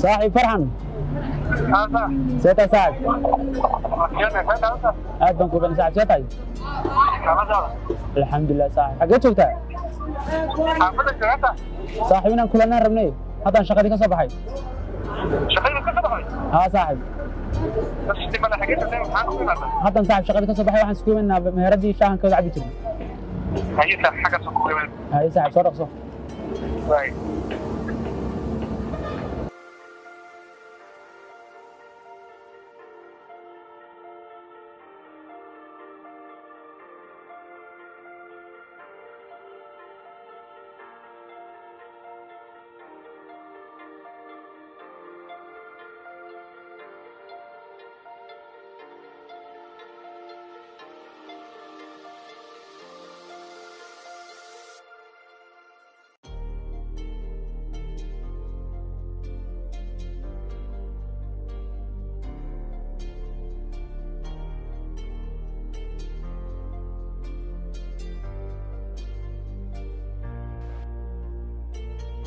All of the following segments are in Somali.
صاحب فرحان هذا سيتا ساعد يلا هذا أدبن كوبن ساعد سيتا هذا الحمد لله صاحب حقيت شفتها حافظك هذا صاحبنا كلنا ربني هذا شغلي كسب حي شغال كده بقى ها صاحب بس دي بقى حاجات اللي معاكم هذا صاحب شغلي كسب حي وحن سكوي منا مهردي شاهن كذا عبي تري هي حاجه سكوي هاي صاحب صرف صح رايت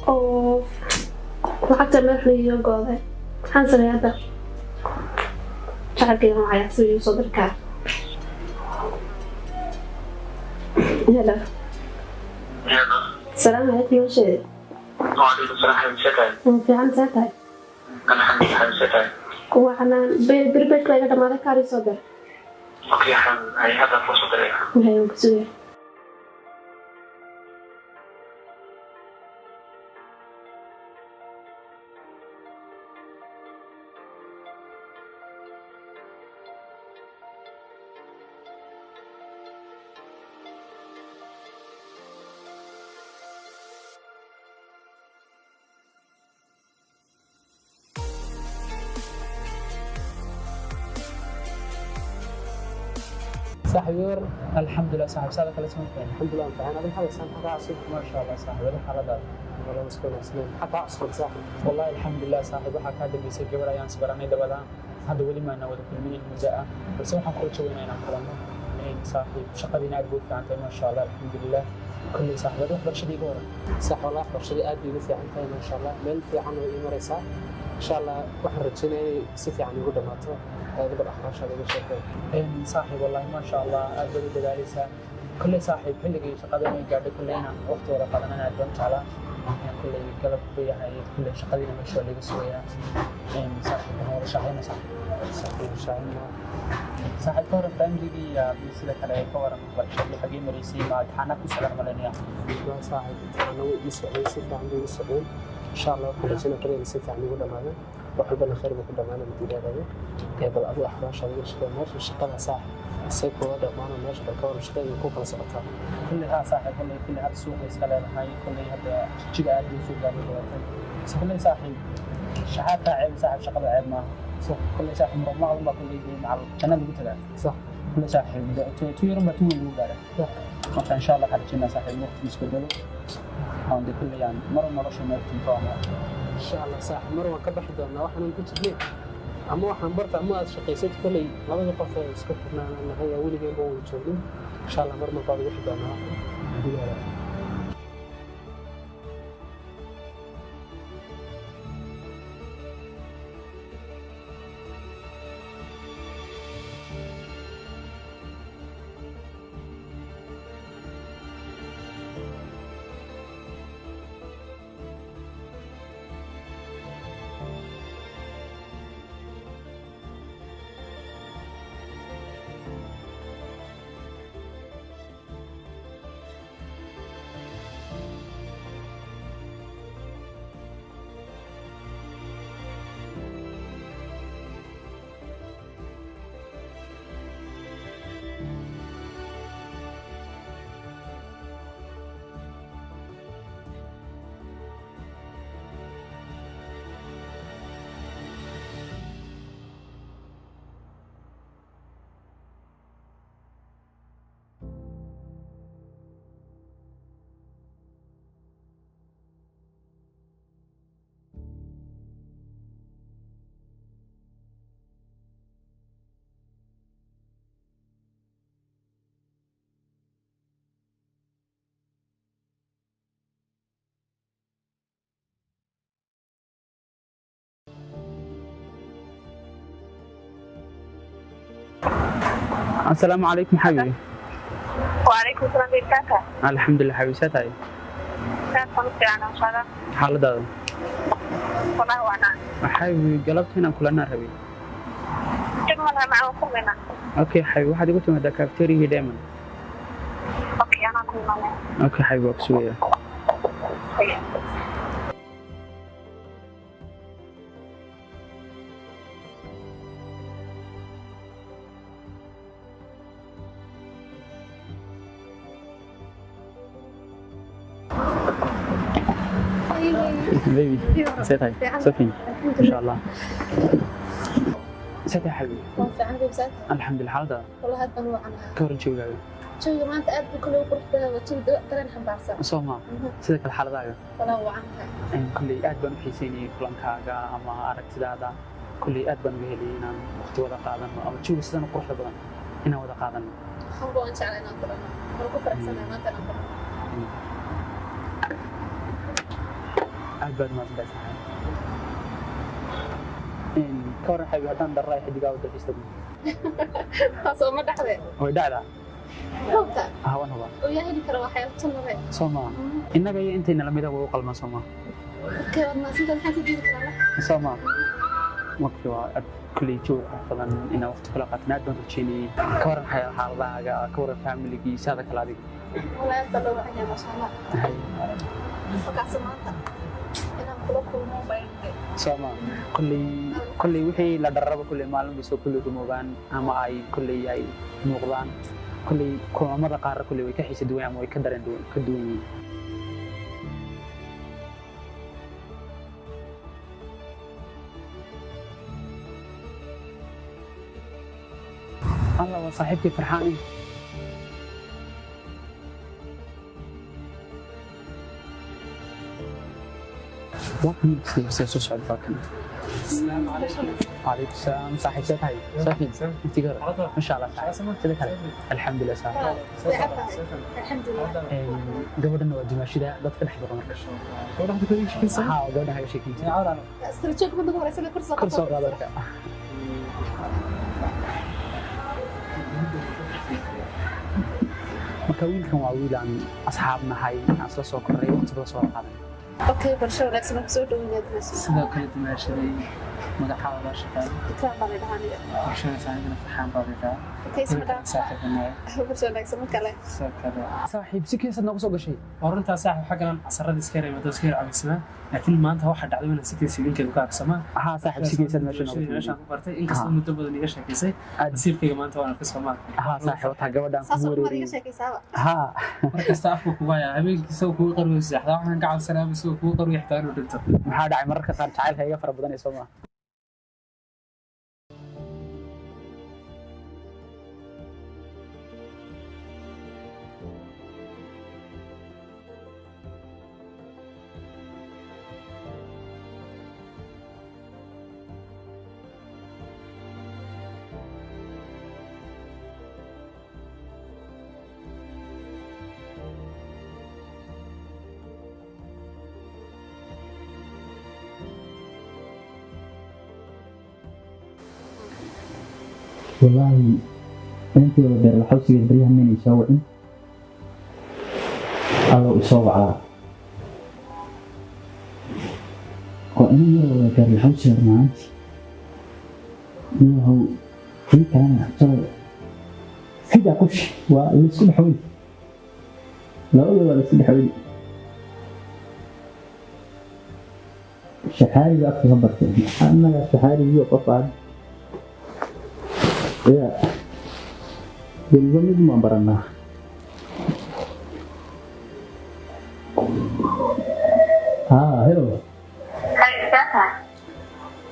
oo lacagta meel iyo gooday waxaan sameeyay lacagii waxay soo soo dirkaa hello يلا السلام عليكم شيء وعليكم السلام حبيبي في عن ساعتها انا حبيبي حبيبي وأنا بربك لا يقدر ما ذكر يصدر اوكي حبيبي هي هذا فرصه دريها وهي مكسوية صاحب يور الحمد لله صاحب سالك على اسمك الحمد لله انت انا هذا السنه حتى عصير ما شاء الله صاحب هذا حالة ولا مسكين سنين حتى عصر صاحب والله الحمد لله صاحب waxaa ka dambeysay gabar ayaan sabaranay dabadaan hadda wali ma nawada kulmin muddaa balse waxaan ku rajaynaa inaan kalano صاحب shaqadiina aad buu fiicantay ma sha Allah alxamdulillah kulli saaxiibada waxbarashadii hore صح والله برشدي aad bay u fiican tahay ma sha Allah meel fiican oo ii maraysaa insha Allah waxaan rajaynayaa si fiican ugu dhamaato gabadh axraashada uga sheekay صاحب والله ما شاء الله aad bay u dadaalaysaa kulli saaxiib xilligii shaqada ay gaadhay kulli inaan waqti wada qaadanana aad baan jeclaa kulli galab bayahay kulli shaqadiina ma soo laga sooyaa صاحب waxaan wada shaqaynaa صاحب ان شاء الله صاحب كور فاميلي يا sida kale ka waran barashadii xagee mareysay ma taxana ku salan malanaya ما صاحب انا يسوي si fiican buu isoo insha Allah waxaan rajaynayaa si fiican ugu dhamaado waxbana khayr ku dhamaana madiirada bal adu axraashada uga sheekay meesha shaqada صاحب سيكون دمان meesha ka war shaqada ku kala socotaa kulli صاحب kulli hada suuq iska leedahay kulli hada jiga aad u soo gaartay kulli صاحب shaqada ceeb صاحب shaqada ceeb ma صح kulli صاحب marmaa uma kulli macal tanad ugu tagaa صح kulli صاحب tu yaran ba tu ugu gaara marka insha Allah xarjina صاحب waqti isku dalo aan de kulli yan mar shay ma tintaana ان شاء الله صح mar waan ka baxi doonaa waxaan ku jirnay ama waxaan barta ama aad shaqaysay kulli labada qof ee isku xirnaanahay weligeed oo wada joogin insha Allah mar baa wixii doonaa diyaar السلام عليكم حبيبي. وعليكم السلام ورحمة الله. الحمد لله حبيبي ساتاي. كان صمت أنا إن شاء الله. حالداada. والله وأنا. حبيبي قلبت هنا كلنا ربي. جمعنا معه كلنا. اوكي حبيبي waxaad igu timaadaa cafeteria Diamond. أوكي أنا كلنا. اوكي حبيبي وكسوية. بيبي ساتاي سفين ان شاء الله. ساتاي حبيبي. في عندي بساتها الحمد لله حالداada. والله هاد أنواع عنها ka waran joogaaga. شوي ما أنت قاعد بكل وقت وتشوي ترى نحب عسل soo ma sida kale xaaladaaga. والله هو عنها kulley aad baan u xiiseynayay kulankaaga ama aragtidaada kulley aad baan uga heliyay inaan waqti wada qaadano ama jooga sidan u quruxda badan inaan wada qaadano. حب وإن شاء الله أنا أقول أنا كنت أحسن ما أنت أقول aad baad umahadsantahay ka waran xabiib haddaan darraay xidigaa wada xiistagno خلاص ما دحده way dhacdaa روتا hawan hubaa ويا هني كلا واحد تنظر soo maa innaga iyo intayna lamida way u qalmaan soo maa كيف ما سنت الحين تجي كلا soo maa markii waa aad kulley joog badan inaan waqti kula qaatin aad baan rajeynayay ka waran xaaladahaaga ka waran familigiisaada kale adiga والله يفضل وعيا ما شاء الله فكاس ما أنت أنا كلا كل ما بين soo maa kulley wixii la dharraba kulley maalin bay soo kulley rumoobaan ama ay kulley ay muuqdaan kulley kulamada qaarna kulley way ka xiisa duwan ama way ka dareen ka duwan yihiin الله وصاحبتي فرحاني وقتي سيسو سعد فاكن السلام عليكم. وعليكم السلام صاحب ساتاي سفين انت قرر ان شاء الله سيدك الحمد لله صاحب الحمد لله gabadhana waa dimaashida dadka dhex jira marka gabadha ku shaqeysaa. haa gabadha haga sheekaysa استرجعك من دور سنة كرسي kor soo qaadarka marka wiilkan waa wiil aan asxaab nahay aan isla soo korray waqti badan soo qaadan اوكي برشا ولا سنة بسوي دوينات بس sidoo kale dimaashaday magaxaada shaqada كلام بني دهاني bulshada saanigana farxaan baaditaa كيس مدام saaxiibana برشا ولا سنة كله saaxiib si keesad noogu soo gashay Orantaa saaxiib xaggan casarada iska reebay dadka iska cabisnaa laakiin maanta waxa dhacday inaan si kees idinkeedu ka aqsama haa saaxiib si keesad meesha noogu meesha ku bartay in kasta muddo badan iga sheekaysay nasiibkayga maanta waan ka soo maartay haa saaxiib wataa gabadhan ku ساسو ما wareeriyay ريجا شيء سوا haa markasta afku kuga yaa habeenkiisa uu kugu qarway saxda waxaan ka cabsanaa bis uu kugu qarway xitaa inuu dhinto maxaa dhacay mararka qaar jacaylka iga fara badan ee soo ma والله أنت ولا بير الحوس يدريها من يسوعين الله يسوع وأنا ولا بير الحوس يرمانت هو في كلام ترى كده قش والسكون حوي لا ولا السكون حوي شحاري أكثر خبرتين أنا شحاري يوقف بعد ya belum itu mau pernah hello هاي ساتها.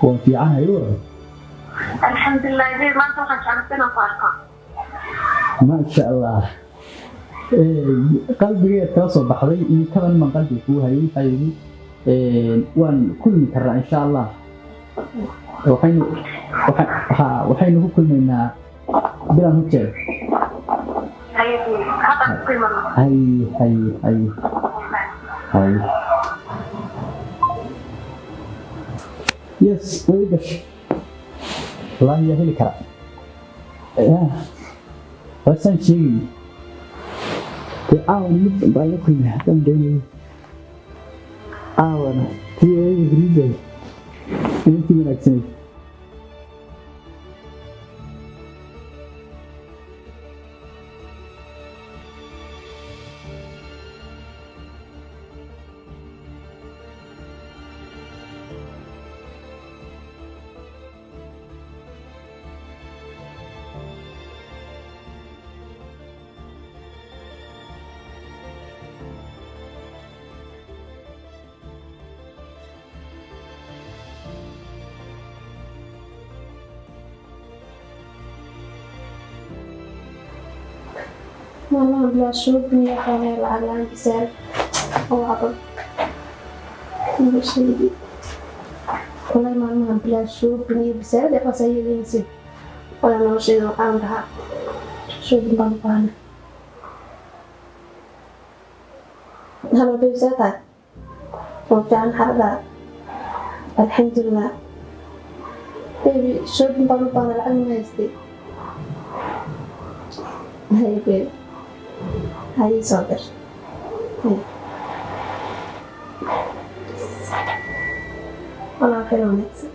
وفي hello الحمد لله زي ما أنت عرفتنا فارقة. ما شاء الله قلبي تصب بحري إن كمان من قلبي هو هاي وان كل مرة إن شاء الله waxaynu ku kulmaynaa bilan hotel هاي هذا قيمة. hay yes way gash wallahi yaa heli kara وأصلا شيء أول مثل بالكم هذا دنيا أول تيجي غريبة أنت من أكسنت والله بلا شوبني حوالي العالم بسال أو عضل بشيء والله ما بلا شوبني بسال يبقى سيدي نسيب ولا نرشد وقام بها شوب بنطانا هلا بيزاتك وفعلا حرقة الحمد لله بيبي شوب بنطانا العلم يستي هاي بيبي هاي صابر والله خير ونكسب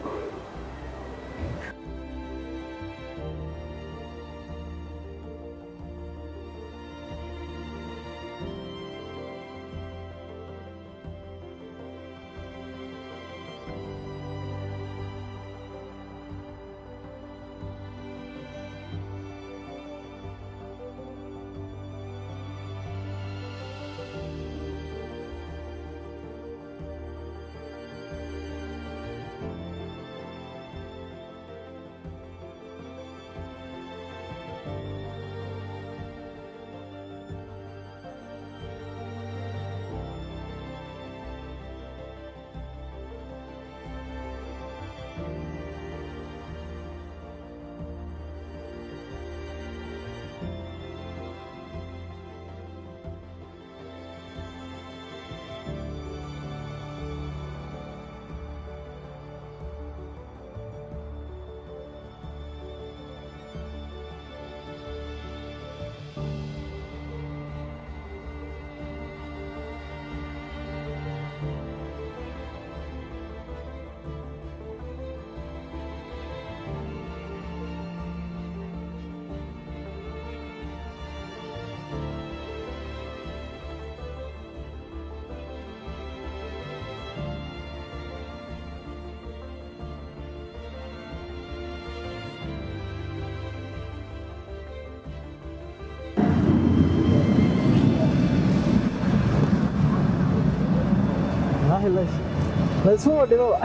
لا اسمه دلوا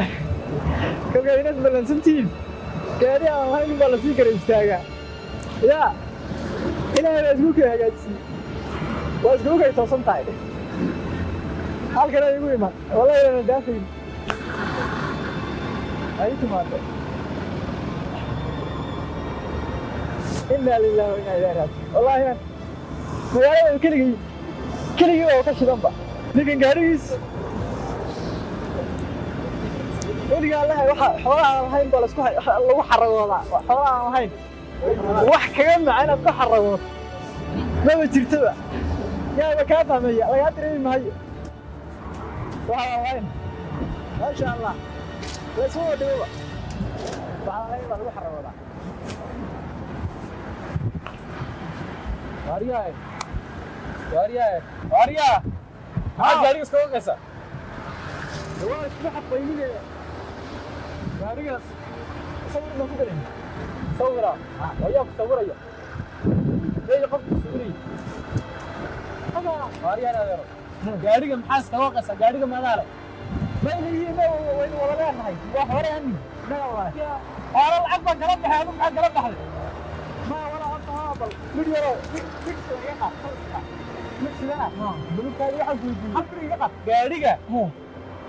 كم قاعدين نسمع سنتين قاعدين هاي نبغى نسيك كريستاجا يا إلى أسبوعك يا جالسين وأسبوعك يتوصل تايد هل كنا يقولي ما والله أنا دافين أي تمام إنا لله وإنا إليه راجعون والله يا مجال كلي وكش ذنبه لكن قاريس ولي الله waxa xoolaha ahayn bal isku lagu xaragooda xoolaha ahayn wax kaga macaan ku xaragood ma jirtaba yaa ka fahmaya laga diray maayo waxa ahayn ma sha Allah la soo dhawo waxa ahayn bal lagu xaragooda wariya ha gaariga iska waqaysa waa isku xaqaynina gaarigaas sawir ma ku galin sawira ayaa ku sawiraya leeyo qofku sawiraya ama wariyaana adeero gaariga maxaa iska waqaysa gaariga madaale ma ilaahay ma way wada leenahay waa hore aan ma wala hore lacag baan kala baxay adigu maxaa kala baxday ma wala hadda bal video sidana bulukaaga waxa ku jiro afriga qad gaariga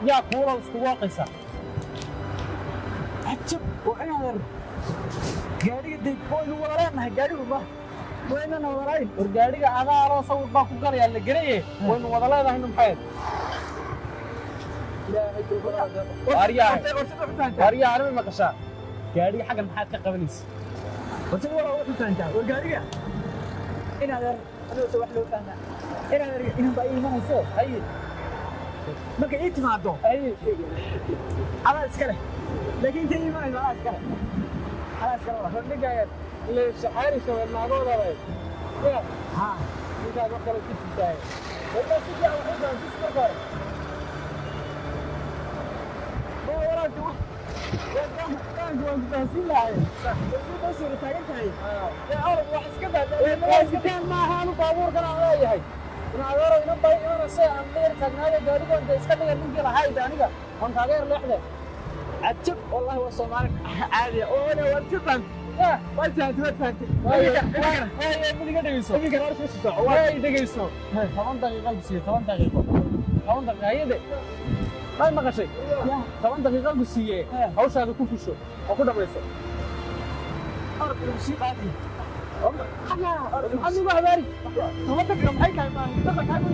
yaa kuula isku waqaysa عجب وعير gaariga dib oo walaalahay gaariga ma wayna walaalahay war gaariga adaaro sawir baa ku galaya la gareeyay wayna wada leedahay maxay ilaahay kulku ariya arma ma qasha gaariga xagan maxaad ka qabanaysaa wada wala wuxuu taantaa war gaariga إن هذا أنا سوى حلو فانا إن هذا إنهم بأي ما نسوي أي ما كأنت ما عدو أي على إسكاله لكن تيجي ما على إسكاله على إسكاله fadhiga ile shaxaari shabeelnaadooda way ya ها inta wax kale ku jirtay wada si fiican wax u baahan si kor ma waraatu waan baasin lahay sax bas soo taagan tahay ya arag wax iska baad ma ahaan baabuur kana leeyahay ina adeero ina bay ina say aan dheer taagnaado gaariga inta iska dhigan ninkii lahaay aniga aan taageer leexde عجب والله هو صومالك عادي وانا ورتبان وانت فهمت اللي قاعد يسوي اللي قاعد يسوي واي دقيسو 8 دقيقه بس 8 دقيقه 8 دقيقه هي ما مقشي 8 دقيقه بس هي hawshaada ku fusho oo ku dhamayso arka si qaadi أنا ما هباري توقف كم حي كان توقف كم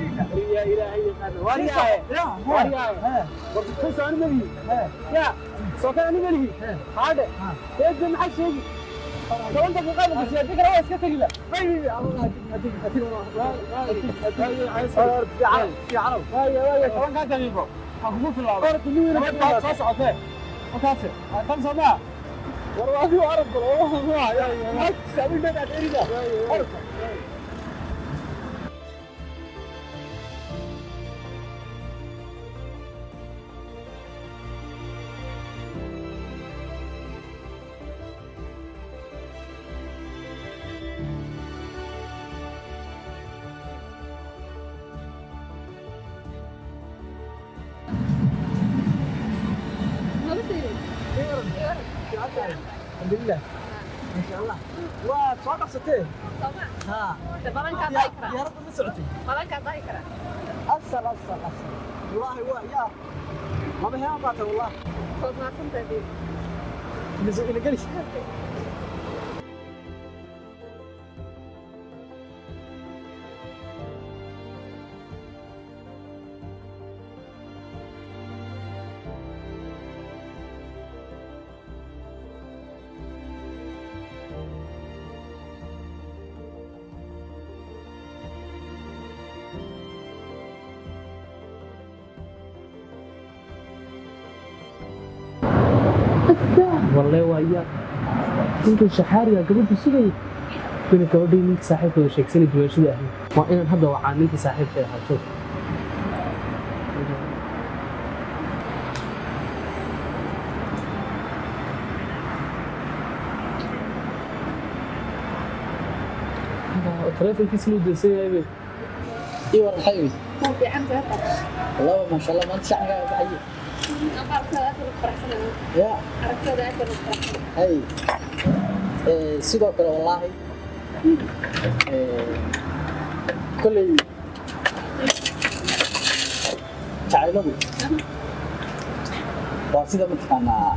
يا إلهي واريا بس كيف أنا ملي يا سوكا أنا ملي هذا تيجي محل شيء لو أنت مقابل بس يديك رأي إسكت كذا ما يبي في عرب هاي كمان كان تجيبه أقول في العرب أنا كل يوم أنا أساس عفاه أساسه كم سنة والله عرب والله يا سامي ما بعد إيده عرب الحمد لله ما شاء الله وتصادق ستين ها balanka daykara يا رب ما سعتي balanka daykara أصل والله هو يا ما بها باته والله صوت ما سمعتي نزل إلى قليش والله ويا انت شحاري قبل بسوي بين كودي نيك صاحبته وشيكسني دوشده اهي ما ان هذا وعا نيك صاحبته هاتو تلفون كيسلو دسي ايبي اي ورا حبيبي ما في عندك والله ما شاء الله ما انت شعرك بحي يا هاي sidoo kale wallahi kulay jacayladu waa sida mataqaanaa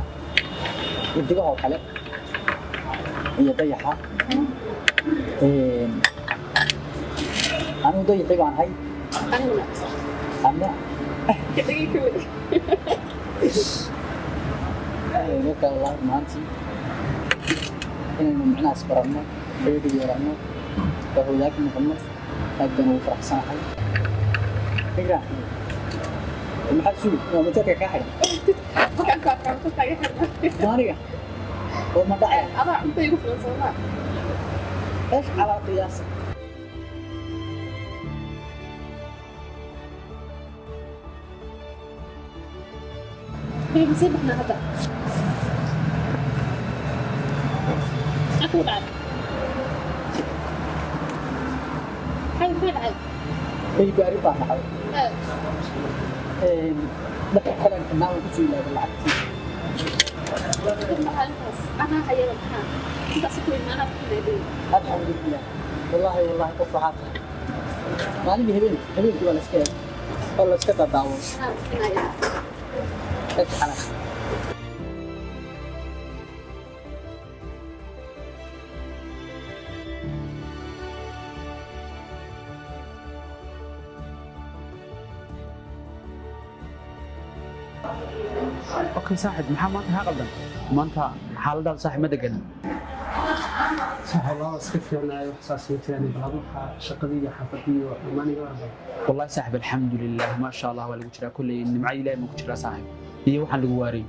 idiga oo kale iyo dayaxa anigu dayaxi baan hay anna marka wallahi maantii inaynu micnahaas baranno xeedi yeelanno oo wadaag noqonno aad baan ugu faraxsanahay fikra maxaad sugi waa motorka kaa xidhan maaniga oo ma dhacay adaa cunta igu filan soomaa ايش على قياسك هي بسيبنا هذا أكو بعد هاي فين عاد هي قاري بقى حاول دقيق خلينا ننام كسي لا بالعكس أنا هي الحين أنت سكوي ما أنا بحنا الحمد لله والله قف حاطه ما نبي هبين ولا سكيت والله سكت داون ايش حالك اوكي صاحب محمد ها قلبا ما انت حالدا صاحب ما دقن صح والله اسكت أنا إحساسي يعني بهذا شقدية حفظية وماني غير والله صاحب الحمد لله ما شاء الله ولا كجرا كل إن معي لا كجرا صاحب iyo waxaan lagu waaray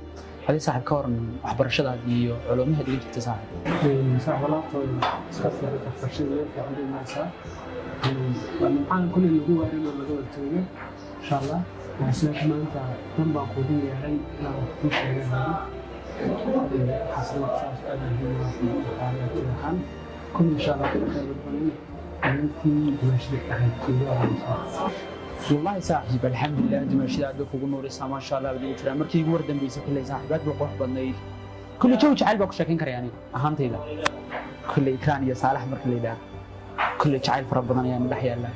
hadi saaxib ka waran waxbarashada iyo culumaha dhiga jirta saaxib صح والله اسكت فرشة عند الناس waxaan kulli lagu waaray oo laga wartooyo insha Allah waxaan maanta tan baan ku diyaariyay inaan ku sheego حسنا أساس أنا كل إن شاء الله خير الظنين أنتي مشرك أحد والله صاحب الحمد لله دمشق عندك ونور ما شاء الله بدي أقول مركي ورد بيسا كل صاحبات بقوح بدني كل شيء شعل بقول شاكين كرياني أهم تيدا كل إكران يا صالح مركي لا كل شعل فرب بدني يعني بحيا الله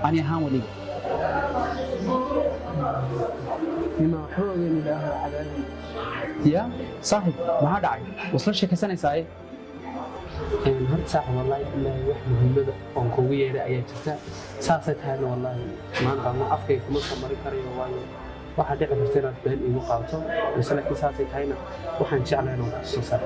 أنا هام ولي بما حول الله على يا صاحب ما هذا عاي وصل شيء كسنة ساي هاد ساعة والله إلا وحنا هنبدأ ونقوية رأي جدا ساسة هذا والله ما نقدر أفكي كمصر مريكاري والله واحد يعرف سيرة بين المقاطع بس لكن ساسة هنا وحن شعلنا نخصصا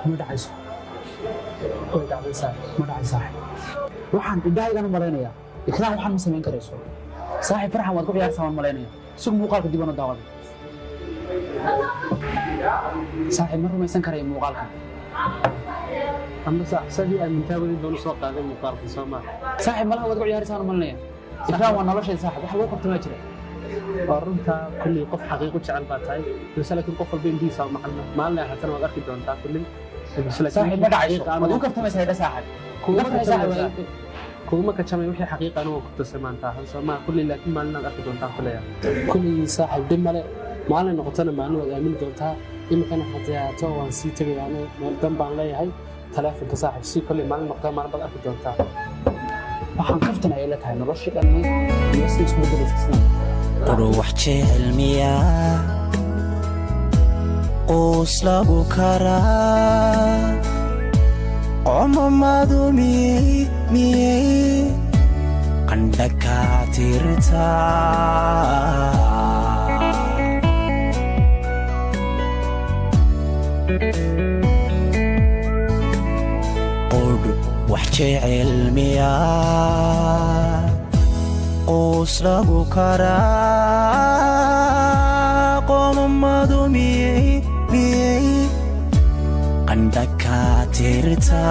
مدعس مدعس صاحب waxaan indhahaygan u malaynayaa ikraan waxaan ma samayn karayso saaxiib farxan waad ku ciyaarsan malaynayaa sug muuqaalka dib u daawada saaxiib ma rumaysan karay muuqaalka ama saaxiibadii aan intaawadi doon soo qaaday muuqaalka Soomaa saaxiib malaha waad ku ciyaarsan malaynayaa ikraan waa noloshay saaxiib wax loo qabto ma jira runta kulli qof xaqiiqo jecel baa tahay balse laakiin qof walba intiisa ma qalma maalin haatan waad arki doontaa kulli saaxiib ma dhacayso waad u kaftamaysaa ida saaxiib كوما كشامي وحي حقيقة أنا وقت سمعتها سمع كل لكن ما لنا أخذ دونتها كلها كل صاحب دم ما لنا نقطنا ما لنا وأمين دونتها إما كان حتى توان سيتي يعني ما دم بان لي هاي ثلاثة كصاحب سي كل ما لنا نقطة ما لنا أخذ دونتها waxaan kaftana ay la tahay nolosha dhanay iyo si isku beddelaysan ruux cilmiya qoos lagu karaa عمامادو مي عندك عتيرتا قد وحشي علميا قوس لغو كرا عمامادو مي عندك عتيرتا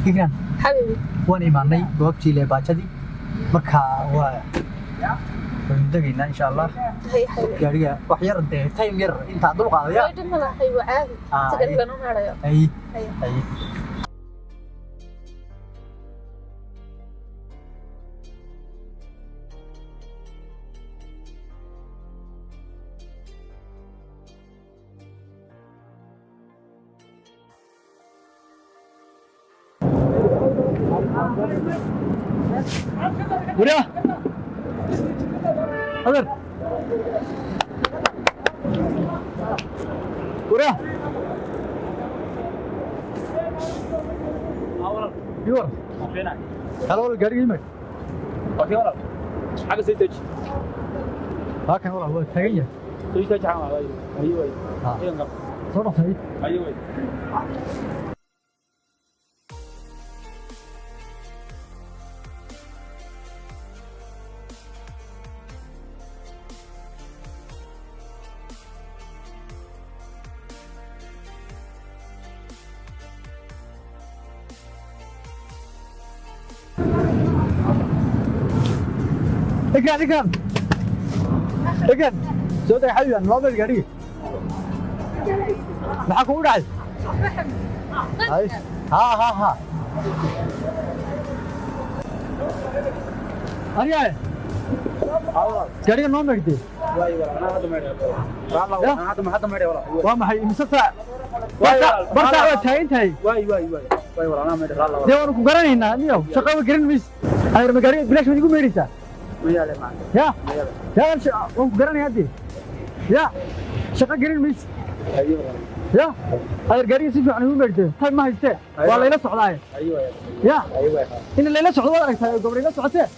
إكرام حبيبي وأنا إيماني جوابتي لباجدي مركها ندقينا إن شاء الله هي حبيبي قارية وحير ده تايم ير أنت عدل قاضية ويدم لا حبيبي عادي تقريبا أنا هذا أي أي ورا حاضر ورا يور فينك هلا والله قاري يمك اوكي والله حاجه سيتج هاكن والله هو تاجي سيتج حاجه ايوه ايوه صرف هي ايوه إكرام سودا يا حبيبي أنا ما بالقاري معك هو راعي هاي ها أريا قاري ما مقدي واي والله انا هذا ما والله انا هذا ما والله وما هي مسافة برتا تاين واي والله انا ما والله ده ورك قرنينا نيو شقة قرن ميس هاي رمقاري بلاش ما يقول ميريسا مياله معك يا يا ورك قرني هدي يا شقة قرن ميس ايوه يا هذا قاري يصير عن هو مرده طيب ما هيسته والله لا سocdaaye ايوه يا ايوه in la socdo wada aragtay gobol la socotee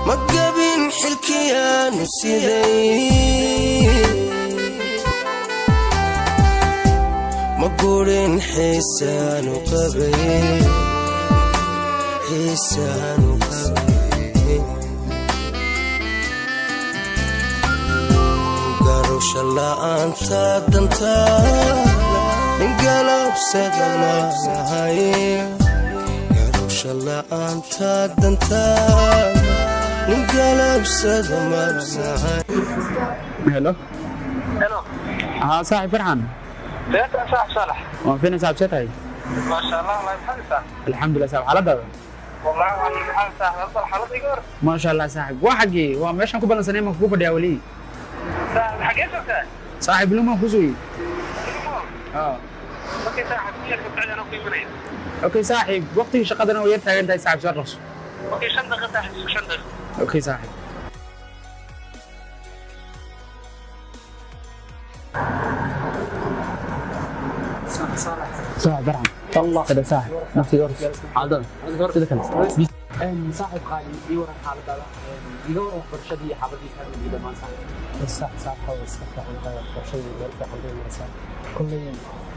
magabin xilkiyaanu siday magurin xiisaanu qabay garusha la'aanta dantaada nin galabsada maahay garusha la'aanta dantaada nin galabsada maahay هلو Hello. ها صاحب فرحان Deeq saax Salax. وفين صاحب شتاي Ma sha Allah, Allah yahfadka. الحمد لله صاحب حالتها Wallahi waan imtixaan saax, hadal xaalad iga hor. ما شاء الله صاحب وحقي ومشان ku balansanay ma ku fadhiya wali Saax xagee joogtaa? صاحب لما كوزوي Markii saax ku yeelka bacda anoo ku imanay. اوكي صاحب وقتي شقدنا ويا تاغن tahay صاحب شرس Okay, 5 daqiiqo saax, 5 daqiiqo. اوكي صاحب صاحب برحم الله كده صاحب نفسي يورس عادل كده كان صاحب قالي يورا حالة يورا برشدي حبدي كان إذا ما صاحب صاحب حوس عن برشدي مالك عندي مرسال كل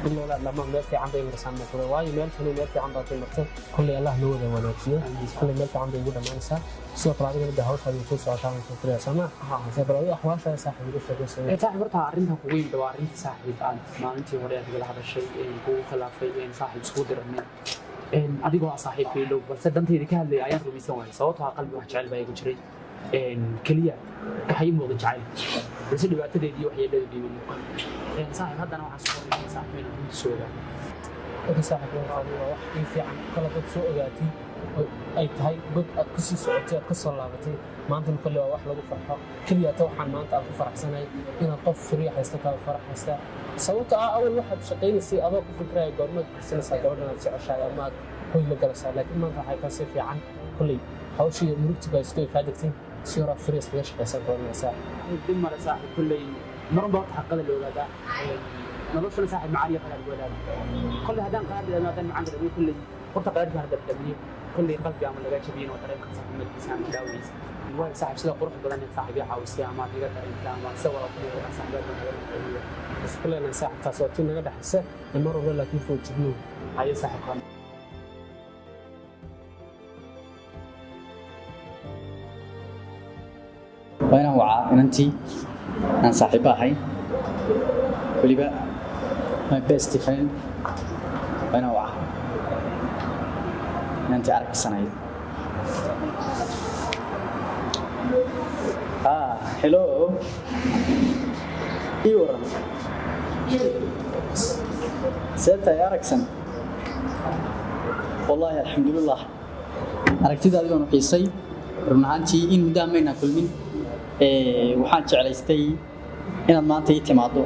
بالله لما مالك عندي مرسال مثلا واي مالك عندي مرسال كل الله نور ونوتيه كل مالك عندي جدا ما نسى سوق العادي من الدهوش هذه الفلوس عشان نفكر سما سبراوي أحواش صاحب يقول شيء صاحب برتها عرنتها قوي دوارين صاحب الآن ما أنت وريت قال هذا الشيء هو خلافي صاحب سكودر من adigoo saaxiibkay dhow balse dantayda ka hadlay ayaan rumaysan waayay sababtoo ah qalbi wax jecel baa igu jiray kaliya waxay muuqda jacayl balse dhibaatadeedii wax yeelada dhiibay saaxiib haddana waxaan soo qornay saaxiibina inta soo ogaa saaxiib waa wax ii fiican kala dad soo ogaatay ay tahay god aad ku sii socotay aad ka soo laabatay maantana kale waa wax lagu farxo kaliya ta waxaan maanta aan ku faraxsanahay inaad qof fariix haysta ka faraxaysta sababta awal waxaad shaqaynaysay adoo ku fikraya goormaad kursanaysaa gabadhan aad jeceshahay ama aad hoy la galaysaa laakiin maanta waxay ka sii fiican kulley hawshii murugtiga iskay kaa degtay si hore fariis laga shaqaysan doonaysaa dib mara saaxiib kulley marba wax xaqada la ogaadaa noloshana saaxiib macaaniya kala wadaada kulley haddaan qaadi lahayn haddaan macaan kala kulley horta qaadka hadda dhamiyo kulley qalbi ama laga jabiyeen oo dareenka saaxiibadiisa ama daawaysa waa saaxiib sida qurux badan ee saaxiib yaa xawisay ama diga dareenka ama sawir oo saaxiibada بس كلنا ساعة تصوتين نقدر حسه المرة ولا كيف وجدناه هاي صاحب قام وأنا وعاء أنتي أنا صاحبة هاي ولبا my best friend وأنا وعاء أنتي عارف السنة hello إيورا سيدتا يا أركسن والله الحمد لله أركتيد أديون وحيسي رمنهانتي إن مدامينا كل من وحان جعليستي إن المانتي تمادو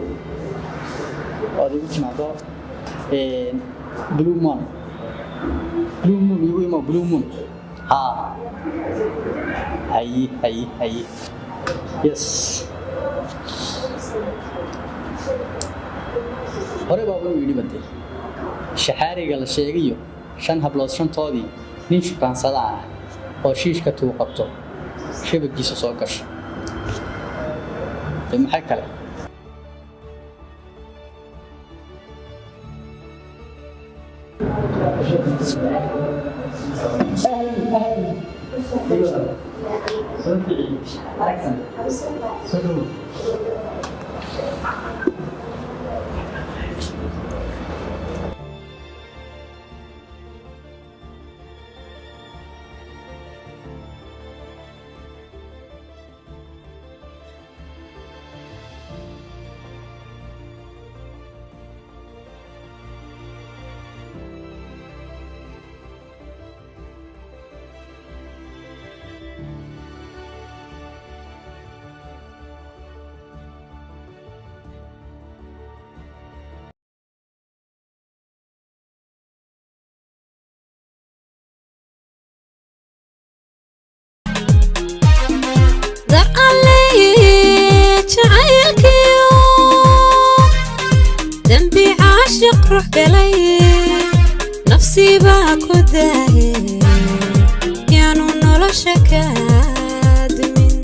وأديو تمادو بلو مون يقول ما بلو مون هاي يس hore baa uu yiri baday shaxaariga la sheegayo 5 hablood 5toodii nin shaqaansada ah oo shiishka tuu qabto shabagiisa soo gasho maxay kale عاشق روح قلي نفسي باكو داهي يانو نولا شكاد من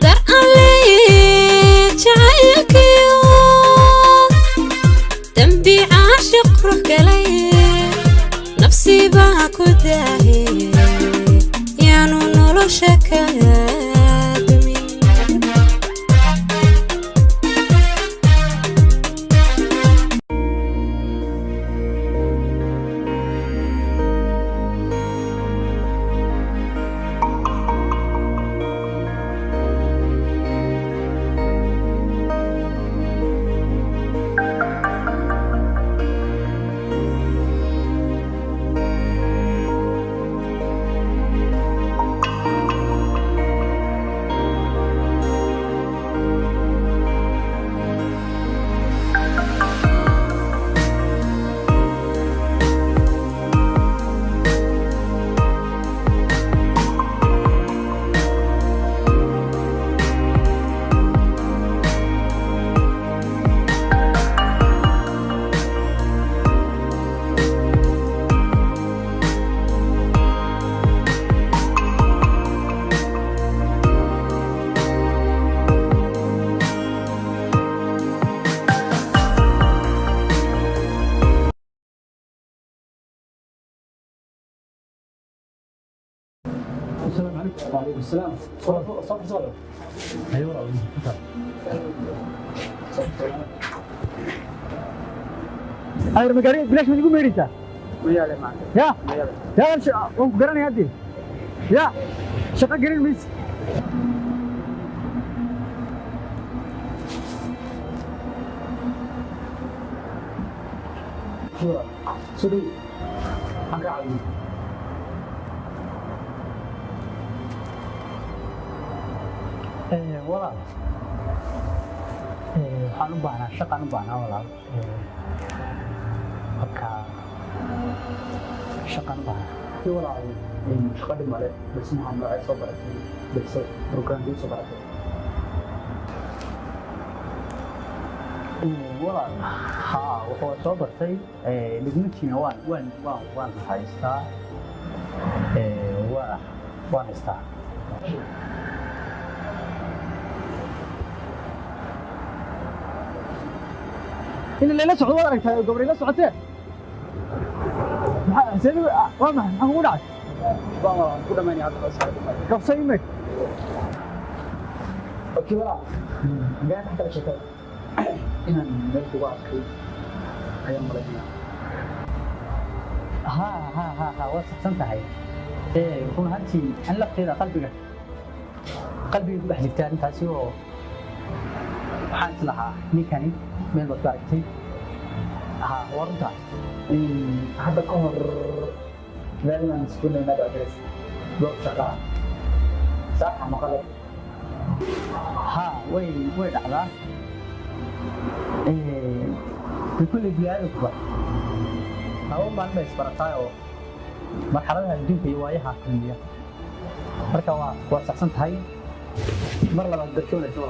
در علي جعيلك دنبي عاشق روح قلي نفسي باكو داهي يانو نولا شكاد السلام عليكم. وعليكم السلام. صفر. ايوه والله. هاي المقارير بلاش ما تقول ميريتا. ويا معك يا يا قراني هدي يا شقة قرين ميس شو سوري حاجة عادي walaal waxaan u baahnaa shaqaan u baahnaa walaal marka shaqaan u baahnaa walaal shaqo dhib male balse maxaa noocay soo baratay balse programkii soo baratay walaal haa wuxuu soo bartay ligmatiina waan haystaa waan haystaa إن اللي لا سعود ولا ركتها قبل لا سعودته سيدي واضح محمود عاد والله كل ما يعرف قف سيمك اوكي والله قاعد حتى شكل إن نلقى واحد أيام ملكنا ها وصحت هاي يكون هاتي أن لقيت قلبي بحجتها أنت سوى waxaan lahaa ninkani meel baad ku aragtay warta hadda ka hor meelna iskuulna inaad adres goob shaqaa sax ama qalad way dhacdaa kulli bini'aadamkuba hawo maalin bay isbarataa oo marxaladaha adduunka iyo waayaha kulmiya marka waa saxsan tahay mar labaad darjoonaysa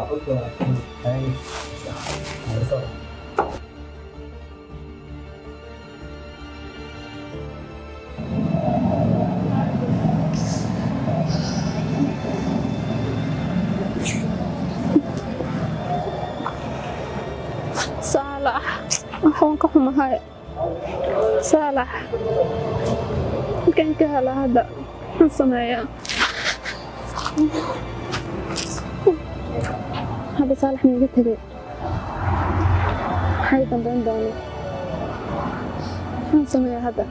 صالح waxaan ka xumahay صالح kan ka hala hada sameeyaa هذا صالح من قتله حيث بين دوني شو نسميه هذا